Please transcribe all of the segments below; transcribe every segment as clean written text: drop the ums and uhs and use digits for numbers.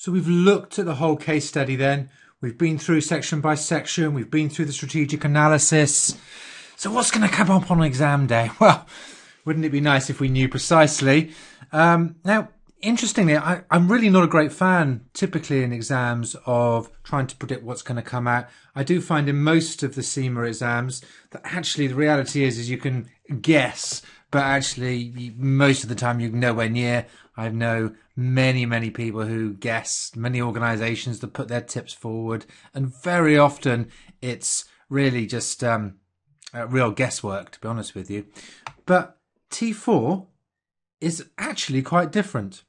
So we've looked at the whole case study then. We've been through section by section. We've been through the strategic analysis. So what's going to come up on exam day? Well, wouldn't it be nice if we knew precisely? Now, interestingly, I'm really not a great fan, typically in exams, of trying to predict what's going to come out. I do find in most of the SEMA exams that actually the reality is you can guess, but actually most of the time you're nowhere near. I know many people who guess, many organisations that put their tips forward, and very often it's really just real guesswork, to be honest with you. But T4 is actually quite different.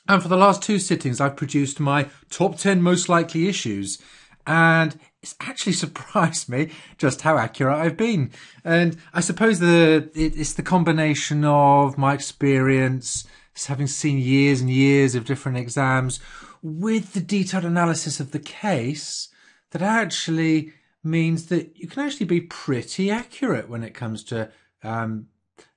And for the last 2 sittings, I've produced my top 10 most likely issues. And it's actually surprised me just how accurate I've been. And I suppose it's the combination of my experience, having seen years and years of different exams, with the detailed analysis of the case, that actually means that you can actually be pretty accurate when it comes to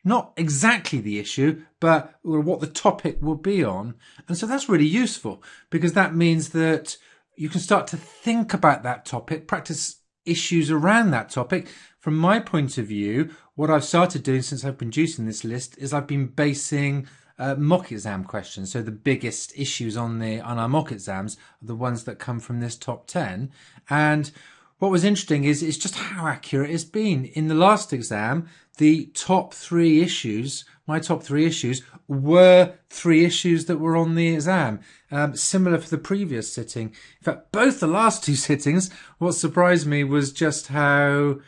not exactly the issue, but what the topic will be on. And so that's really useful, because that means that you can start to think about that topic, practice issues around that topic. From my point of view, what I've started doing since I've been producing this list is I've been basing mock exam questions. So the biggest issues on our mock exams are the ones that come from this top 10. And what was interesting is just how accurate it's been. In the last exam, the top 3 issues, my top 3 issues, were 3 issues that were on the exam. Similar for the previous sitting. In fact, both the last 2 sittings, what surprised me was just how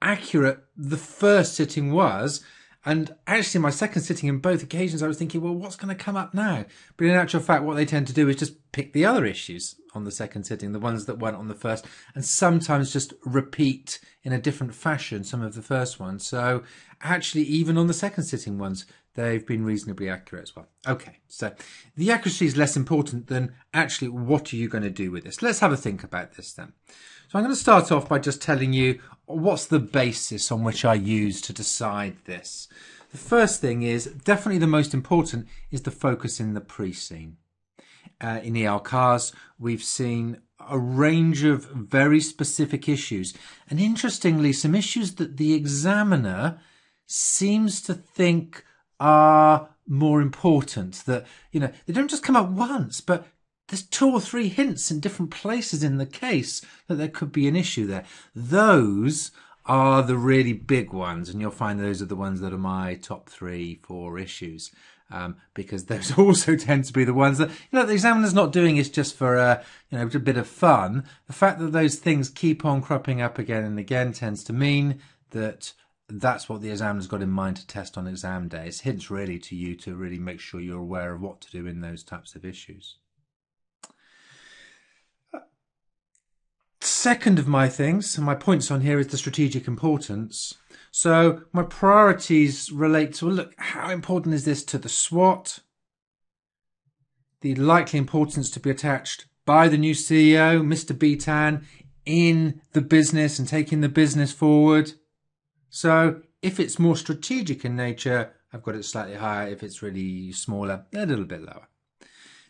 accurate the first sitting was. And actually, my second sitting, in both occasions, I was thinking, well, what's going to come up now? But in actual fact, what they tend to do is just pick the other issues on the second sitting, the ones that weren't on the first, and sometimes just repeat in a different fashion some of the first ones. So actually, even on the second sitting ones, they've been reasonably accurate as well. Okay, so the accuracy is less important than actually what are you going to do with this. Let's have a think about this then. So I'm going to start off by just telling you what's the basis on which I use to decide this. The first thing is, definitely the most important, is the focus in the pre-scene. In EL cars, we've seen a range of very specific issues. And interestingly, some issues that the examiner seems to think are more important. That, they don't just come up once, but there's 2 or 3 hints in different places in the case that there could be an issue there. Those are the really big ones, and you'll find those are the ones that are my top 3, 4 issues, because those also tend to be the ones that the examiner's not doing is just for a bit of fun. The fact that those things keep on cropping up again and again tends to mean that that's what the examiner's got in mind to test on exam day. It's hints really to you to really make sure you're aware of what to do in those types of issues. Second of my things, and my points on here, is the strategic importance. So my priorities relate to, look, how important is this to the SWOT? The likely importance to be attached by the new CEO, Mr. Beaton, in the business and taking the business forward. So if it's more strategic in nature, I've got it slightly higher. If it's really smaller, a little bit lower.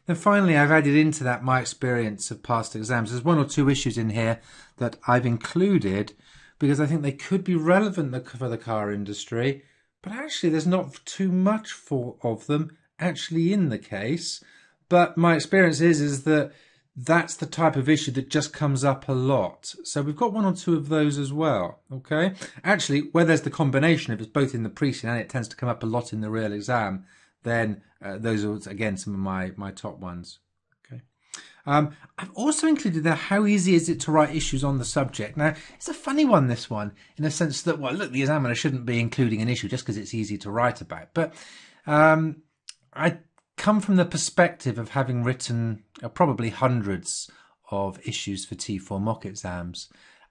Then finally, I've added into that my experience of past exams. There's 1 or 2 issues in here that I've included because I think they could be relevant for the car industry, but actually there's not too much of them actually in the case. But my experience is that that's the type of issue that just comes up a lot. So we've got 1 or 2 of those as well, okay? Actually, where there's the combination, if it's both in the pre-scene and it tends to come up a lot in the real exam, then those are, again, some of my top ones. Okay. I've also included there, how easy is it to write issues on the subject? Now, it's a funny one, this one, in a sense that, well, look, the examiner shouldn't be including an issue just because it's easy to write about. But I come from the perspective of having written probably hundreds of issues for T4 mock exams.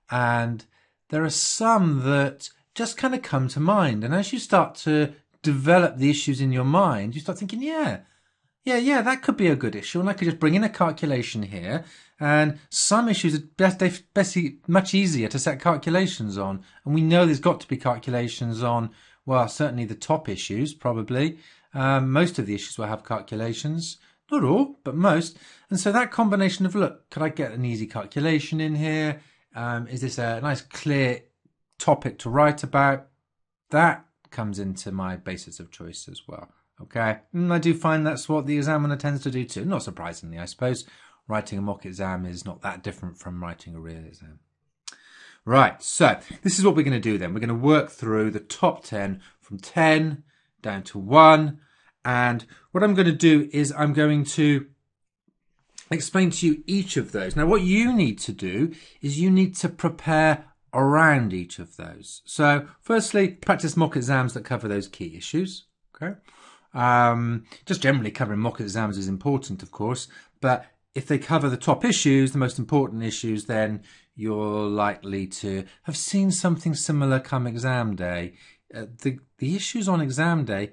And there are some that just kind of come to mind. And as you start to develop the issues in your mind, you start thinking, yeah, that could be a good issue. And I could just bring in a calculation here. And some issues are basically much easier to set calculations on. And we know there's got to be calculations on, well, certainly the top issues, probably. Most of the issues will have calculations. Not all, but most. And so that combination of, look, could I get an easy calculation in here? Is this a nice clear topic to write about? That comes into my basis of choice as well. Okay, and I do find that's what the examiner tends to do too. Not surprisingly, I suppose. Writing a mock exam is not that different from writing a real exam. Right, so this is what we're going to do then. We're going to work through the top 10 from 10 down to 1. And what I'm going to do is I'm going to explain to you each of those. Now, what you need to do is you need to prepare around each of those. So firstly, practice mock exams that cover those key issues. Okay. Just generally covering mock exams is important, of course, but if they cover the top issues, the most important issues, then you're likely to have seen something similar come exam day. The issues on exam day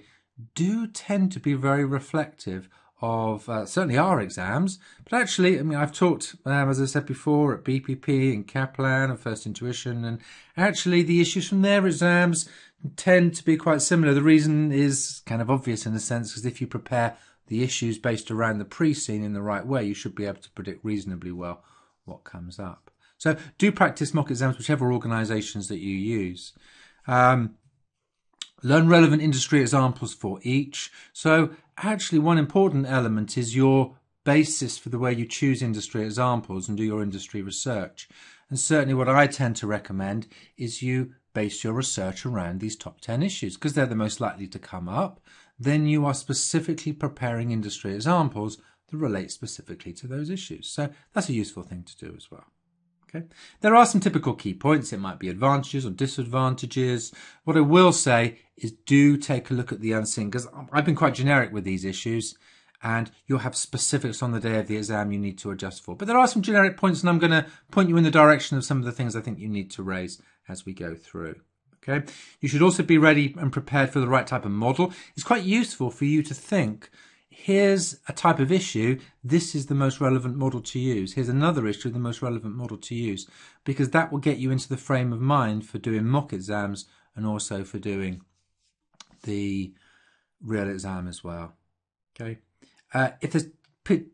do tend to be very reflective of certainly our exams, but actually, I mean, I've taught, as I said before, at BPP and Kaplan and First Intuition, and actually the issues from their exams tend to be quite similar. The reason is kind of obvious in a sense, because if you prepare the issues based around the Preseen in the right way, you should be able to predict reasonably well what comes up. So do practice mock exams, whichever organisations that you use. Learn relevant industry examples for each. So actually one important element is your basis for the way you choose industry examples and do your industry research. And certainly what I tend to recommend is you base your research around these top 10 issues because they're the most likely to come up. Then you are specifically preparing industry examples that relate specifically to those issues. So that's a useful thing to do as well. Okay. There are some typical key points. It might be advantages or disadvantages. What I will say is do take a look at the unseen, because I've been quite generic with these issues and you'll have specifics on the day of the exam you need to adjust for. But there are some generic points and I'm going to point you in the direction of some of the things I think you need to raise as we go through. Okay. You should also be ready and prepared for the right type of model. It's quite useful for you to think, here's a type of issue, this is the most relevant model to use. Here's another issue, the most relevant model to use, because that will get you into the frame of mind for doing mock exams and also for doing the real exam as well. Okay. If there's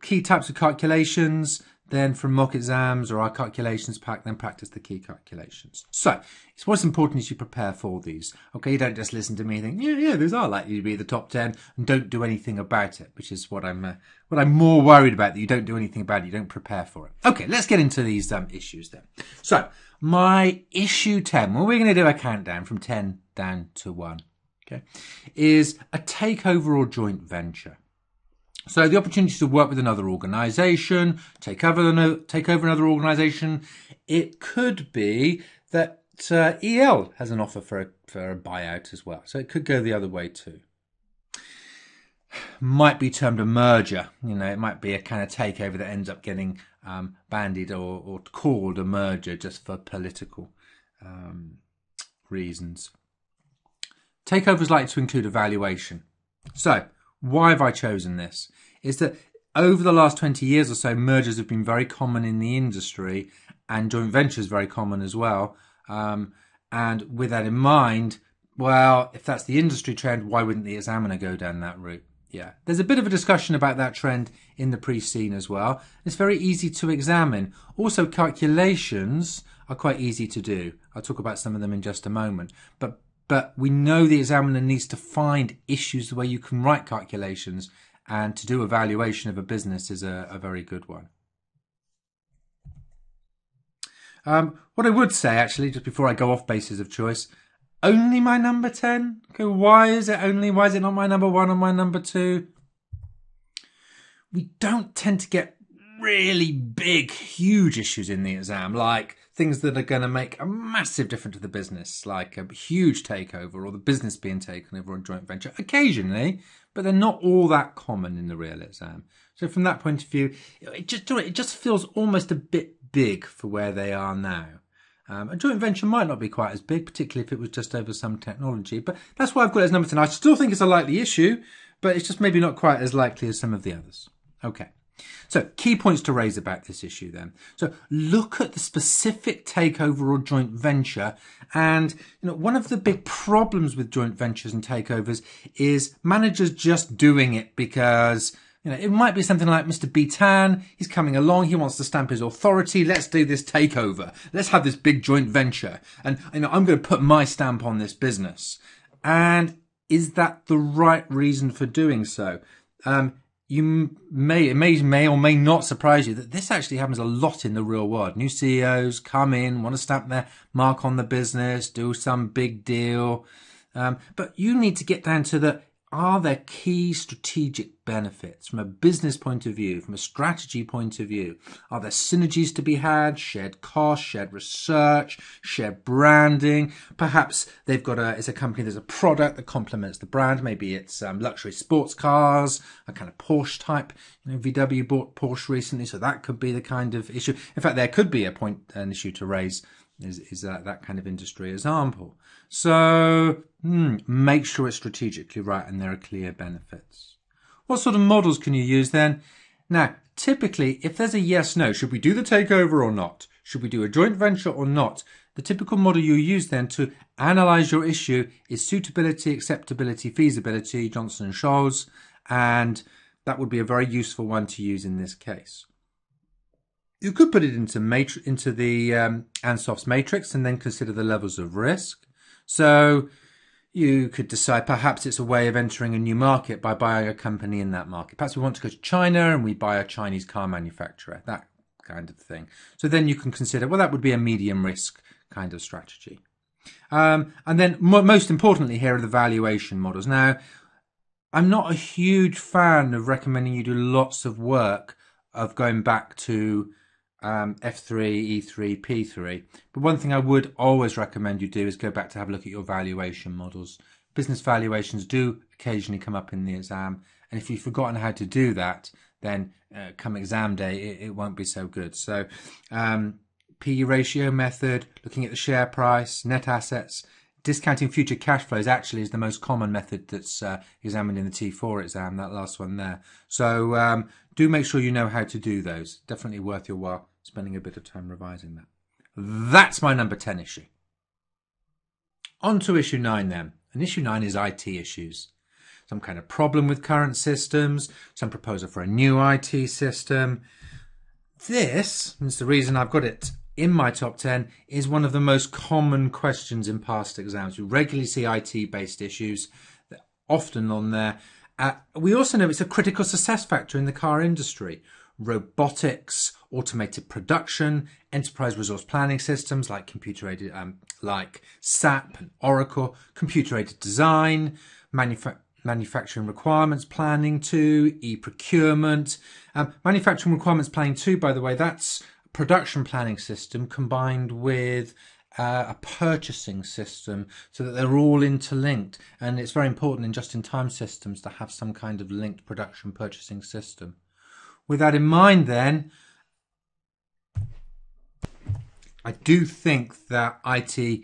key types of calculations, then from mock exams or our calculations pack, then practice the key calculations. So it's what's important is you prepare for these. Okay, you don't just listen to me and think, yeah, these are likely to be the top 10 and don't do anything about it, which is what I'm more worried about, that you don't do anything about it, you don't prepare for it. Okay, let's get into these issues then. So my issue 10, well, we're going to do a countdown from 10 down to 1, okay, is a takeover or joint venture. So the opportunity to work with another organisation, take over another organisation. It could be that EL has an offer for a buyout as well. So it could go the other way too. Might be termed a merger. You know, it might be a kind of takeover that ends up getting bandied or called a merger just for political reasons. Takeover is likely to include evaluation. So why have I chosen this? Is that over the last 20 years or so, mergers have been very common in the industry and joint ventures very common as well. And with that in mind, well, if that's the industry trend, why wouldn't the examiner go down that route? Yeah, there's a bit of a discussion about that trend in the Preseen as well. It's very easy to examine. Also, calculations are quite easy to do. I'll talk about some of them in just a moment. But we know the examiner needs to find issues where you can write calculations, and to do evaluation of a business is a very good one. What I would say, actually, just before I go off basis of choice, only my number 10? Okay, why is it not my number 1 or my number 2? We don't tend to get really big, huge issues in the exam, like things that are going to make a massive difference to the business, like a huge takeover or the business being taken over or a joint venture. Occasionally, but they're not all that common in the real exam. So from that point of view, it just feels almost a bit big for where they are now. A joint venture might not be quite as big, particularly if it was just over some technology, but that's why I've got it as number 10. I still think it's a likely issue, but it's just maybe not quite as likely as some of the others. Okay. So, key points to raise about this issue then. So, look at the specific takeover or joint venture. And, one of the big problems with joint ventures and takeovers is managers just doing it because, it might be something like Mr. Bitan, he's coming along, he wants to stamp his authority, let's do this takeover. Let's have this big joint venture. And, I'm going to put my stamp on this business. And is that the right reason for doing so? It may or may not surprise you that this actually happens a lot in the real world. New CEOs come in, want to stamp their mark on the business, do some big deal. But you need to get down to are there key strategic benefits from a business point of view, from a strategy point of view? Are there synergies to be had, shared costs, shared research, shared branding? Perhaps it's a company, there's a product that complements the brand. Maybe it's luxury sports cars, a kind of Porsche type. VW bought Porsche recently, so that could be the kind of issue. In fact, there could be an issue to raise is that kind of industry example. So make sure it's strategically right and there are clear benefits. What sort of models can you use then? Now, typically, if there's a yes/no, should we do the takeover or not? Should we do a joint venture or not? The typical model you use then to analyze your issue is suitability, acceptability, feasibility, Johnson & Scholes, and that would be a very useful one to use in this case. You could put it into the Ansof's matrix and then consider the levels of risk. So you could decide perhaps it's a way of entering a new market by buying a company in that market. Perhaps we want to go to China and we buy a Chinese car manufacturer, that kind of thing. So then you can consider, well, that would be a medium risk kind of strategy. And then most importantly here are the valuation models. Now, I'm not a huge fan of recommending you do lots of work of going back to F3, E3, P3. But one thing I would always recommend you do is go back to have a look at your valuation models. Business valuations do occasionally come up in the exam. And if you've forgotten how to do that, then come exam day, it won't be so good. So PE ratio method, looking at the share price, net assets, discounting future cash flows actually is the most common method that's examined in the T4 exam, that last one there. So do make sure you know how to do those. Definitely worth your while spending a bit of time revising that. That's my number 10 issue. On to issue 9 then. And issue 9 is IT issues. Some kind of problem with current systems, some proposal for a new IT system. This is the reason I've got it in my top 10, is one of the most common questions in past exams. We regularly see IT-based issues, they're often on there. We also know it's a critical success factor in the car industry. Robotics, automated production, enterprise resource planning systems like computer-aided, like SAP and Oracle, computer-aided design, manufacturing requirements planning too, e-procurement. Manufacturing requirements planning too, by the way, that's production planning system combined with a purchasing system so that they're all interlinked. And it's very important in just-in-time systems to have some kind of linked production purchasing system. With that in mind then, I do think that IT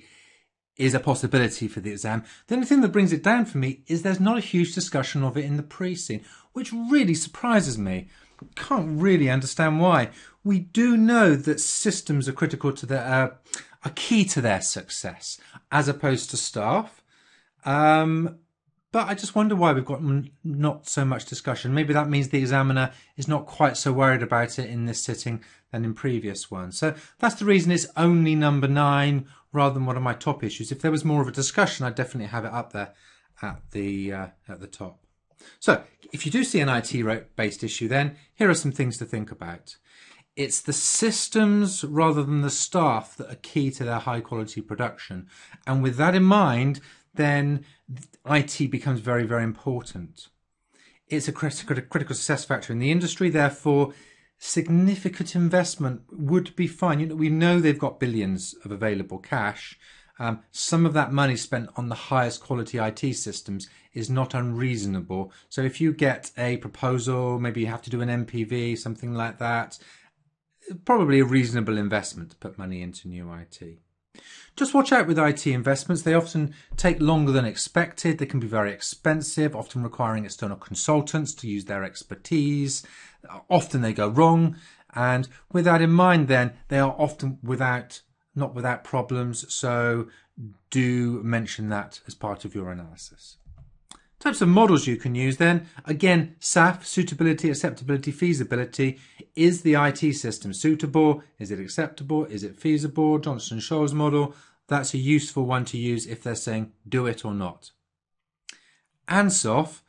is a possibility for the exam. The only thing that brings it down for me is there's not a huge discussion of it in the Preseen, which really surprises me. Can't really understand why. We do know that systems are critical to are key to their success, as opposed to staff. But I just wonder why we've got not so much discussion. Maybe that means the examiner is not quite so worried about it in this sitting than in previous ones. So that's the reason it's only number 9 rather than one of my top issues. If there was more of a discussion, I'd definitely have it up there at the top. So if you do see an IT-based issue, then here are some things to think about. It's the systems rather than the staff that are key to their high-quality production. And with that in mind, then IT becomes very, very important. It's a critical success factor in the industry, therefore significant investment would be fine. We know they've got billions of available cash. Some of that money spent on the highest quality IT systems is not unreasonable. So if you get a proposal, maybe you have to do an MPV, something like that, probably a reasonable investment to put money into new IT. Just watch out with IT investments. They often take longer than expected. They can be very expensive, often requiring external consultants to use their expertise. Often they go wrong, and with that in mind then, they are often not without problems, so do mention that as part of your analysis. Types of models you can use then, again, SAF, suitability, acceptability, feasibility. Is the IT system suitable? Is it acceptable? Is it feasible? Johnson Scholes model, that's a useful one to use if they're saying do it or not. ANSOF,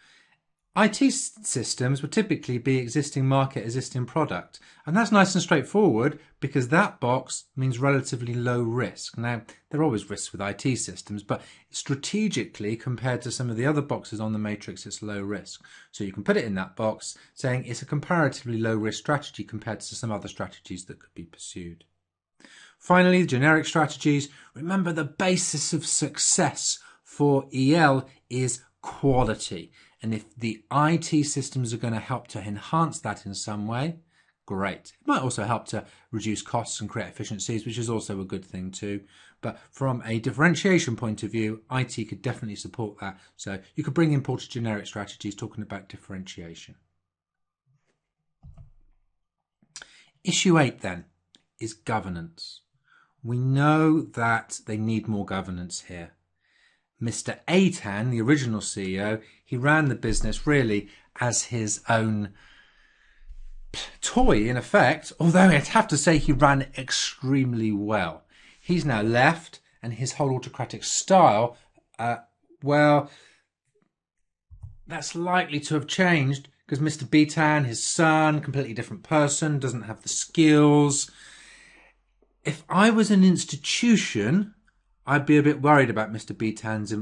IT systems would typically be existing market, existing product. And that's nice and straightforward because that box means relatively low risk. Now, there are always risks with IT systems, but strategically, compared to some of the other boxes on the matrix, it's low risk. So you can put it in that box saying it's a comparatively low risk strategy compared to some other strategies that could be pursued. Finally, generic strategies. Remember, the basis of success for EL is quality. And if the IT systems are going to help to enhance that in some way, great. It might also help to reduce costs and create efficiencies, which is also a good thing too. But from a differentiation point of view, IT could definitely support that. So you could bring in ported generic strategies talking about differentiation. Issue 8 then is governance. We know that they need more governance here. Mr. Aitan, the original CEO, he ran the business really as his own toy in effect, although I'd have to say he ran it extremely well. He's now left, and his whole autocratic style, well, that's likely to have changed because Mr. Bitan, his son, completely different person, doesn't have the skills. If I was an institution, I'd be a bit worried about Mr. Bitan's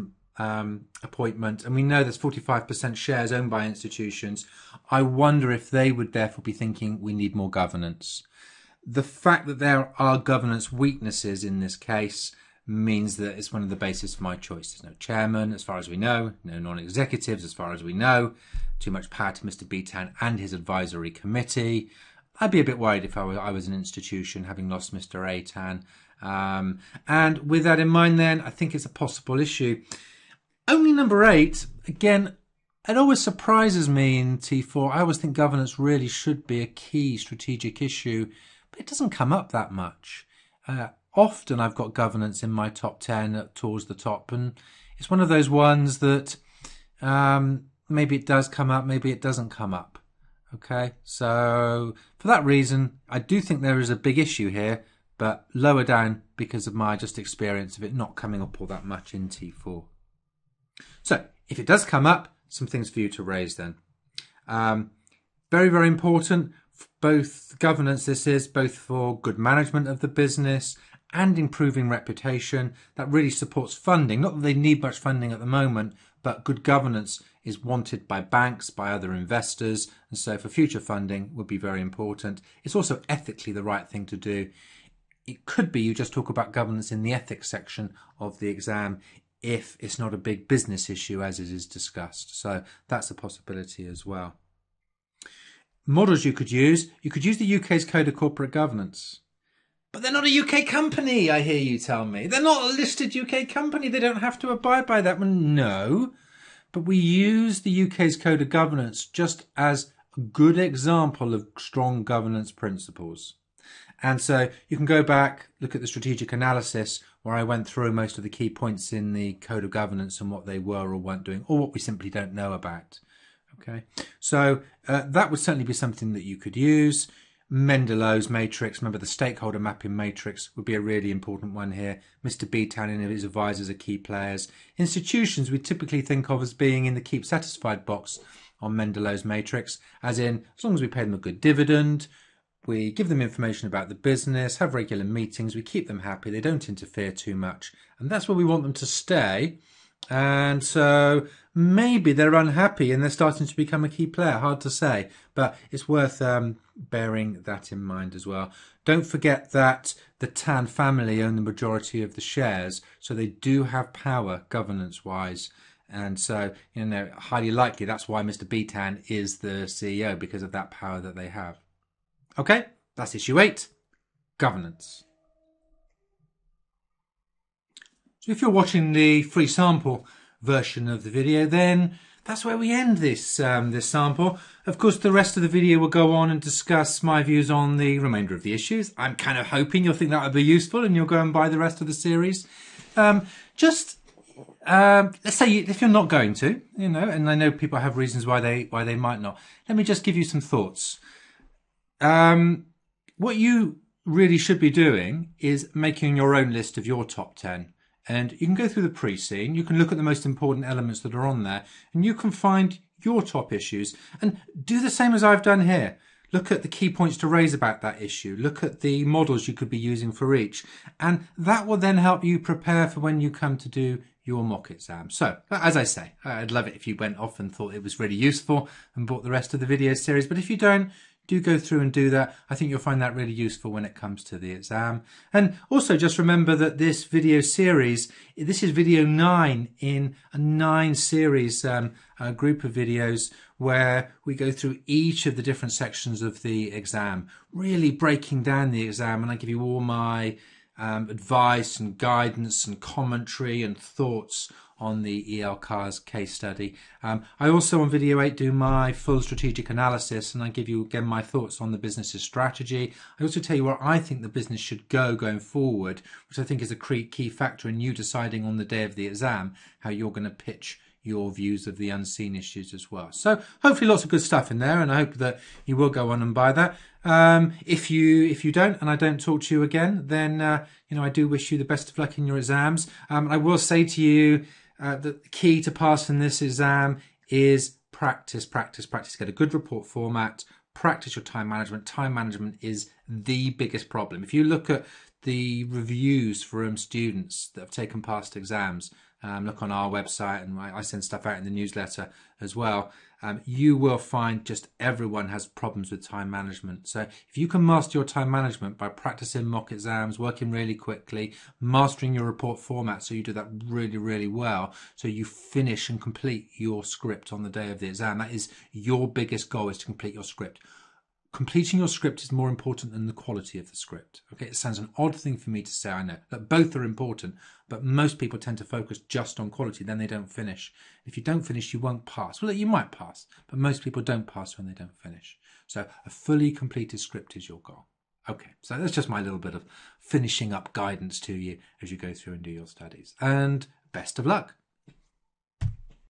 appointment. And we know there's 45% shares owned by institutions. I wonder if they would therefore be thinking we need more governance. The fact that there are governance weaknesses in this case means that it's one of the bases for my choice. There's no chairman, as far as we know, no non-executives, as far as we know, too much power to Mr. Bitan and his advisory committee. I'd be a bit worried if I was an institution having lost Mr. Aitan. And with that in mind then, I think it's a possible issue. Only number 8, again, it always surprises me in T4. I always think governance really should be a key strategic issue, but it doesn't come up that much. Often I've got governance in my top 10 towards the top, and it's one of those ones that maybe it does come up, maybe it doesn't come up. Okay, so for that reason, I do think there is a big issue here, but lower down because of my just experience of it not coming up all that much in T4. So if it does come up, some things for you to raise then. Very, very important, both governance this is, both for good management of the business and improving reputation. That really supports funding. Not that they need much funding at the moment, but good governance is wanted by banks, by other investors. And so for future funding would be very important. It's also ethically the right thing to do. It could be you just talk about governance in the ethics section of the exam if it's not a big business issue as it is discussed. So that's a possibility as well. Models you could use the UK's Code of Corporate Governance. But they're not a UK company, I hear you tell me. They're not a listed UK company. They don't have to abide by that one. No. But we use the UK's Code of Governance just as a good example of strong governance principles. And so you can go back, look at the strategic analysis where I went through most of the key points in the Code of Governance and what they were or weren't doing, or what we simply don't know about. Okay, so that would certainly be something that you could use. Mendelow's matrix, remember the stakeholder mapping matrix would be a really important one here. Mr. Bitan and his advisors are key players. Institutions we typically think of as being in the keep satisfied box on Mendelow's matrix, as in as long as we pay them a good dividend, we give them information about the business, have regular meetings, we keep them happy, they don't interfere too much, and that's where we want them to stay. And so maybe they're unhappy and they're starting to become a key player. Hard to say, but it's worth bearing that in mind as well. Don't forget that the Tan family own the majority of the shares, so they do have power governance-wise. And so, you know, highly likely that's why Mr. Bitan is the CEO, because of that power that they have. Okay, that's issue 8, governance. So if you're watching the free sample version of the video, then that's where we end this this sample. Of course, the rest of the video will go on and discuss my views on the remainder of the issues. I'm kind of hoping you'll think that would be useful and you'll go and buy the rest of the series. Let's say if you're not going to, and I know people have reasons why they might not. Let me just give you some thoughts. What you really should be doing is making your own list of your top 10. And you can go through the Preseen, you can look at the most important elements that are on there, and you can find your top issues. And do the same as I've done here. Look at the key points to raise about that issue. Look at the models you could be using for each. And that will then help you prepare for when you come to do your mock exam. So, as I say, I'd love it if you went off and thought it was really useful and bought the rest of the video series. But if you don't, do go through and do that. I think you'll find that really useful when it comes to the exam. And also just remember that this video series, this is video 9 in a 9 series group of videos where we go through each of the different sections of the exam, really breaking down the exam, and I give you all my advice and guidance and commentary and thoughts on the ELCARS case study. I also on video 8 do my full strategic analysis, and I give you again my thoughts on the business's strategy. I also tell you where I think the business should go going forward, which I think is a key factor in you deciding on the day of the exam how you're going to pitch your views of the unseen issues as well. So hopefully lots of good stuff in there, and I hope that you will go on and buy that. If you don't, and I don't talk to you again, then I do wish you the best of luck in your exams. I will say to you, the key to passing this exam is practice. Get a good report format, practice your time management. Time management is the biggest problem. If you look at the reviews from students that have taken past exams, look on our website, and I send stuff out in the newsletter as well, you will find just everyone has problems with time management. So if you can master your time management by practicing mock exams, working really quickly, mastering your report format so you do that really well, so you finish and complete your script on the day of the exam. That is your biggest goal, is to complete your script. Completing your script is more important than the quality of the script. Okay, it sounds an odd thing for me to say, I know, that both are important, but most people tend to focus just on quality, then they don't finish. If you don't finish, you won't pass. Well, you might pass, but most people don't pass when they don't finish. So a fully completed script is your goal. Okay, so that's just my little bit of finishing up guidance to you as you go through and do your studies. And best of luck.